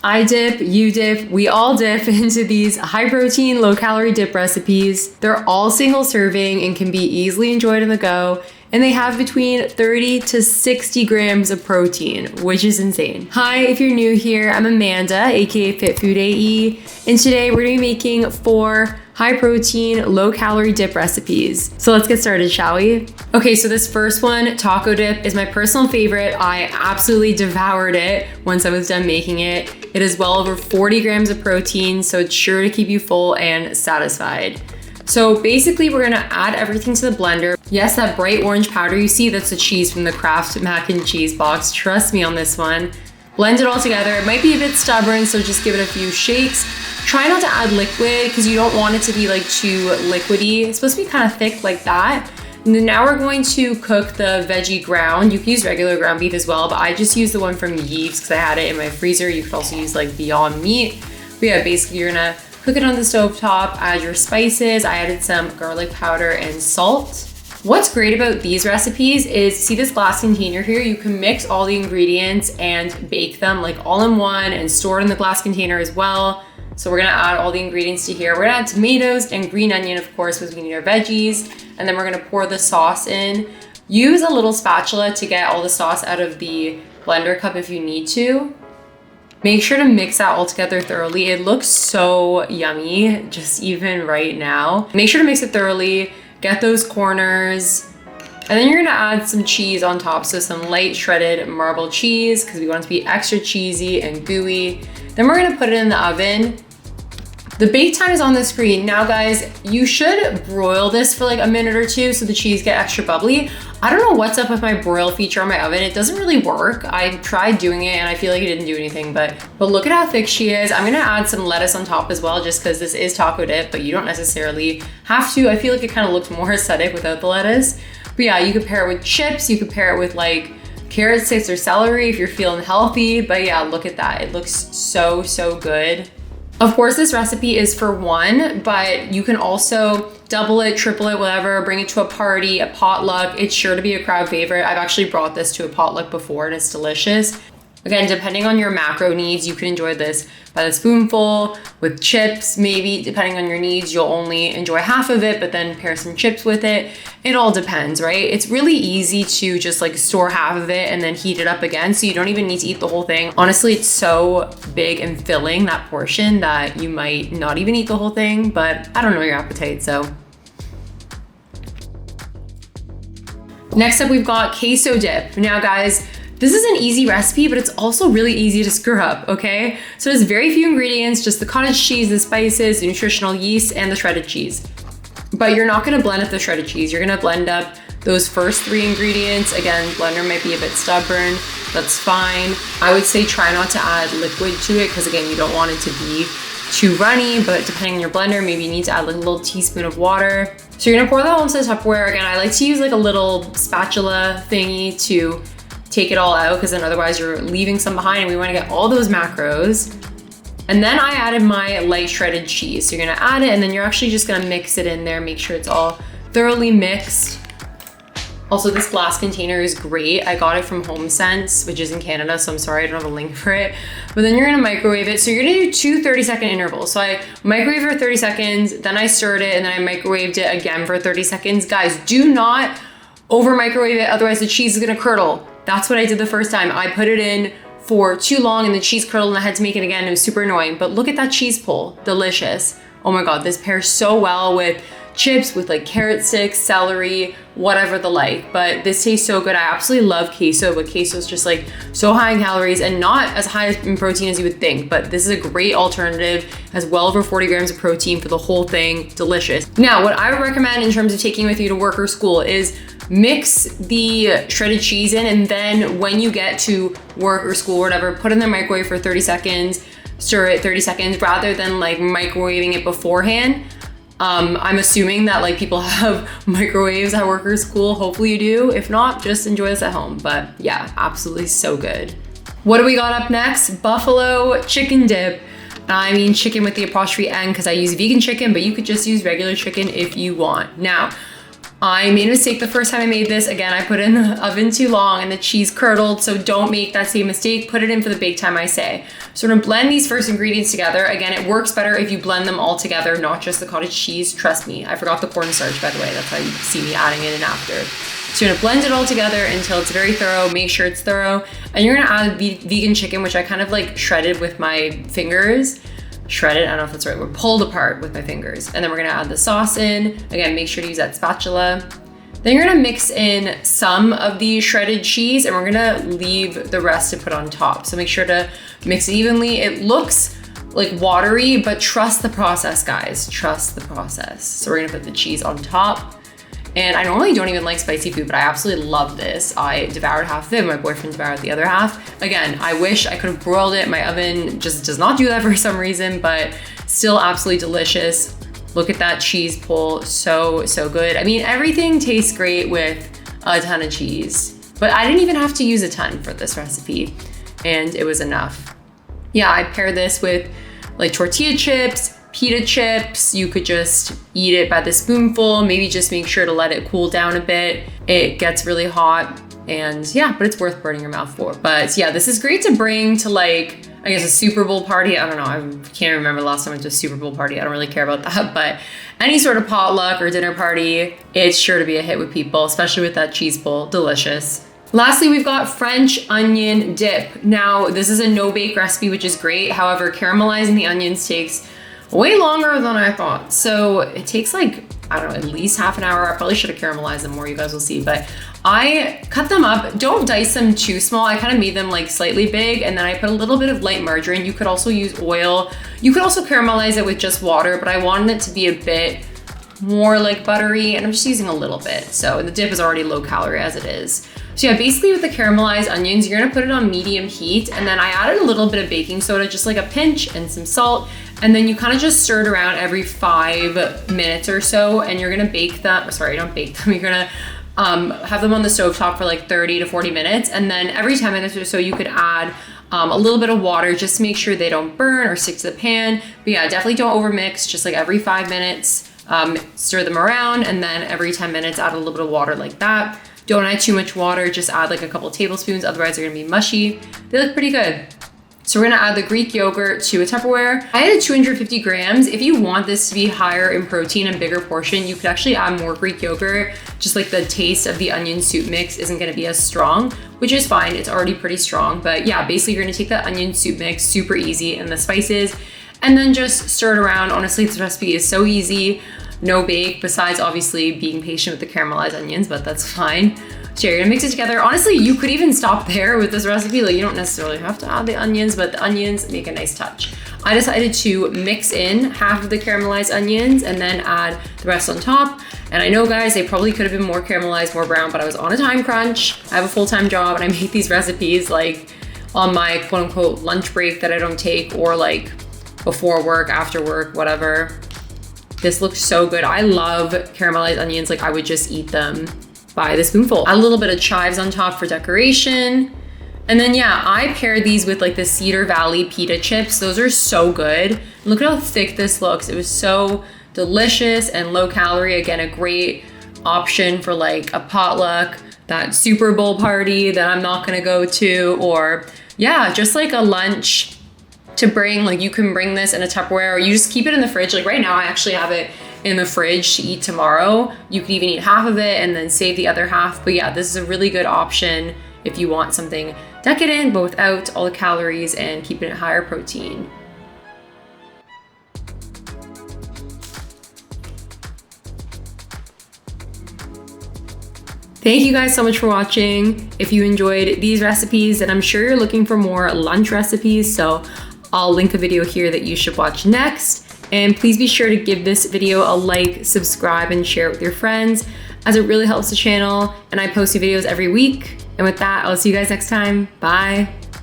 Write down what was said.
I dip, you dip, we all dip into these high protein, low calorie dip recipes. They're all single serving and can be easily enjoyed on the go. And they have between 30 to 60 grams of protein, which is insane. Hi, if you're new here, I'm Amanda, aka Fit Food AE, and today we're gonna be making 4 high protein, low calorie dip recipes. So let's get started, shall we? Okay, so this first one, taco dip, is my personal favorite. I absolutely devoured it once I was done making it. It is well over 40 grams of protein, so it's sure to keep you full and satisfied. So basically we're gonna add everything to the blender. Yes, that bright orange powder you see, that's the cheese from the Kraft mac and cheese box. Trust me on this one. Blend it all together. It might be a bit stubborn, so just give it a few shakes. Try not to add liquid because you don't want it to be like too liquidy. It's supposed to be kind of thick like that. And then now we're going to cook the veggie ground. You can use regular ground beef as well, but I just used the one from Yeast because I had it in my freezer. You could also use like Beyond Meat. But yeah, basically you're gonna cook it on the stove top, add your spices. I added some garlic powder and salt. What's great about these recipes is, see this glass container here? You can mix all the ingredients and bake them like all in one and store it in the glass container as well. So we're gonna add all the ingredients to here. We're gonna add tomatoes and green onion, of course, because we need our veggies. And then we're gonna pour the sauce in. Use a little spatula to get all the sauce out of the blender cup if you need to. Make sure to mix that all together thoroughly. It looks so yummy, just even right now. Make sure to mix it thoroughly, get those corners, and then you're gonna add some cheese on top. So some light shredded marble cheese, because we want it to be extra cheesy and gooey. Then we're gonna put it in the oven. The bake time is on the screen. Now guys, you should broil this for like a minute or two so the cheese get extra bubbly. I don't know what's up with my broil feature on my oven. It doesn't really work. I tried doing it and I feel like it didn't do anything, but look at how thick she is. I'm gonna add some lettuce on top as well, just because this is taco dip, but you don't necessarily have to. I feel like it kind of looked more aesthetic without the lettuce. But yeah, you could pair it with chips. You could pair it with like carrot sticks or celery if you're feeling healthy. But yeah, look at that. It looks so, so good. Of course, this recipe is for one, but you can also double it, triple it, whatever, bring it to a party, a potluck. It's sure to be a crowd favorite. I've actually brought this to a potluck before and it's delicious. Again, depending on your macro needs, you can enjoy this by the spoonful with chips. Maybe depending on your needs, you'll only enjoy half of it, but then pair some chips with it. It all depends, right? It's really easy to just like store half of it and then heat it up again. So you don't even need to eat the whole thing. Honestly, it's so big and filling, that portion, that you might not even eat the whole thing, but I don't know your appetite, so. Next up, we've got queso dip. Now guys, this is an easy recipe, but it's also really easy to screw up, okay? So there's very few ingredients, just the cottage cheese, the spices, the nutritional yeast, and the shredded cheese. But you're not gonna blend up the shredded cheese. You're gonna blend up those first 3 ingredients. Again, blender might be a bit stubborn, that's fine. I would say try not to add liquid to it, because again, you don't want it to be too runny, but depending on your blender, maybe you need to add like a little teaspoon of water. So you're gonna pour that all into the Tupperware. Again, I like to use like a little spatula thingy to take it all out, because then otherwise you're leaving some behind, and we want to get all those macros. And then I added my light shredded cheese. So you're gonna add it and then you're actually just gonna mix it in there, make sure it's all thoroughly mixed. Also, this glass container is great. I got it from HomeSense, which is in Canada, so I'm sorry I don't have a link for it. But then you're gonna microwave it. So you're gonna do 2 30-second intervals. So I microwave for 30 seconds, then I stirred it, and then I microwaved it again for 30 seconds. Guys, do not over microwave it, otherwise the cheese is gonna curdle. That's what I did the first time. I put it in for too long and the cheese curdled and I had to make it again. It was super annoying, but look at that cheese pull, delicious. Oh my God, this pairs so well with chips, with like carrot sticks, celery, whatever the like, but this tastes so good. I absolutely love queso, but queso is just like so high in calories and not as high in protein as you would think, but this is a great alternative, has well over 40 grams of protein for the whole thing, delicious. Now, what I would recommend in terms of taking with you to work or school is mix the shredded cheese in, and then when you get to work or school or whatever, put it in the microwave for 30 seconds, stir it 30 seconds, rather than like microwaving it beforehand. I'm assuming that like people have microwaves at work or school. Hopefully you do. If not, just enjoy this at home. But yeah, absolutely so good. What do we got up next? Buffalo chicken dip. I mean chicken with the apostrophe N because I use vegan chicken, but you could just use regular chicken if you want. Now, I made a mistake the first time I made this. Again, I put it in the oven too long and the cheese curdled, so don't make that same mistake. Put it in for the bake time, I say. So we're gonna blend these first ingredients together. Again, it works better if you blend them all together, not just the cottage cheese. Trust me. I forgot the cornstarch, by the way. That's how you see me adding it in after. So you're gonna blend it all together until it's very thorough. Make sure it's thorough. And you're gonna add vegan chicken, which I kind of like shredded with my fingers. Shredded, I don't know if that's right, we're pulled apart with my fingers. And then we're gonna add the sauce in. Again, make sure to use that spatula. Then you're gonna mix in some of the shredded cheese and we're gonna leave the rest to put on top. So make sure to mix it evenly. It looks like watery, but trust the process, guys. Trust the process. So we're gonna put the cheese on top. And I normally don't even like spicy food, but I absolutely love this. I devoured half of it, my boyfriend devoured the other half. Again, I wish I could have broiled it. My oven just does not do that for some reason, but still absolutely delicious. Look at that cheese pull, so good. I mean, everything tastes great with a ton of cheese, but I didn't even have to use a ton for this recipe, and it was enough. Yeah, I pair this with like tortilla chips, pita chips. You could just eat it by the spoonful, maybe just make sure to let it cool down a bit. It gets really hot and yeah, but it's worth burning your mouth for. But yeah, this is great to bring to like, I guess a Super Bowl party. I don't know, I can't remember the last time I went to a Super Bowl party. I don't really care about that, but any sort of potluck or dinner party, it's sure to be a hit with people, especially with that cheese pull, delicious. Lastly, we've got French onion dip. Now, this is a no-bake recipe, which is great. However, caramelizing the onions takes way longer than I thought. So it takes like, I don't know, at least half an hour. I probably should have caramelized them more, you guys will see. But I cut them up. Don't dice them too small. I kind of made them like slightly big, and then I put a little bit of light margarine. You could also use oil. You could also caramelize it with just water, but I wanted it to be a bit more like buttery, and I'm just using a little bit. So the dip is already low calorie as it is. So yeah, basically with the caramelized onions, you're gonna put it on medium heat, and then I added a little bit of baking soda, just like a pinch, and some salt, and then you kind of just stir it around every 5 minutes or so, and you're gonna bake them, sorry, don't bake them, you're gonna have them on the stovetop for like 30 to 40 minutes, and then every 10 minutes or so you could add a little bit of water just to make sure they don't burn or stick to the pan. But yeah, definitely don't overmix, just like every 5 minutes, stir them around, and then every 10 minutes add a little bit of water like that. Don't add too much water, just add like a couple tablespoons, otherwise they're gonna be mushy. They look pretty good. So we're gonna add the Greek yogurt to a Tupperware. I added 250 grams. If you want this to be higher in protein and bigger portion, you could actually add more Greek yogurt, just like the taste of the onion soup mix isn't gonna be as strong, which is fine, it's already pretty strong. But yeah, basically you're gonna take that onion soup mix, super easy, and the spices, and then just stir it around. Honestly, this recipe is so easy. No bake, besides obviously being patient with the caramelized onions, but that's fine. So you're gonna mix it together. Honestly, you could even stop there with this recipe. Like, you don't necessarily have to add the onions, but the onions make a nice touch. I decided to mix in half of the caramelized onions and then add the rest on top. And I know, guys, they probably could have been more caramelized, more brown, but I was on a time crunch. I have a full-time job and I make these recipes like on my quote unquote lunch break that I don't take, or like before work, after work, whatever. This looks so good. I love caramelized onions. Like, I would just eat them by the spoonful. Add a little bit of chives on top for decoration. And then yeah, I paired these with like the Cedar Valley pita chips. Those are so good. Look at how thick this looks. It was so delicious and low calorie. Again, a great option for like a potluck, that Super Bowl party that I'm not gonna go to, or yeah, just like a lunch to bring. Like, you can bring this in a Tupperware, or you just keep it in the fridge. Like right now, I actually have it in the fridge to eat tomorrow. You could even eat half of it and then save the other half. But yeah, this is a really good option if you want something decadent, but without all the calories and keeping it higher protein. Thank you guys so much for watching. If you enjoyed these recipes, and I'm sure you're looking for more lunch recipes, so I'll link a video here that you should watch next. And please be sure to give this video a like, subscribe, and share it with your friends, as it really helps the channel. And I post new videos every week. And with that, I'll see you guys next time. Bye.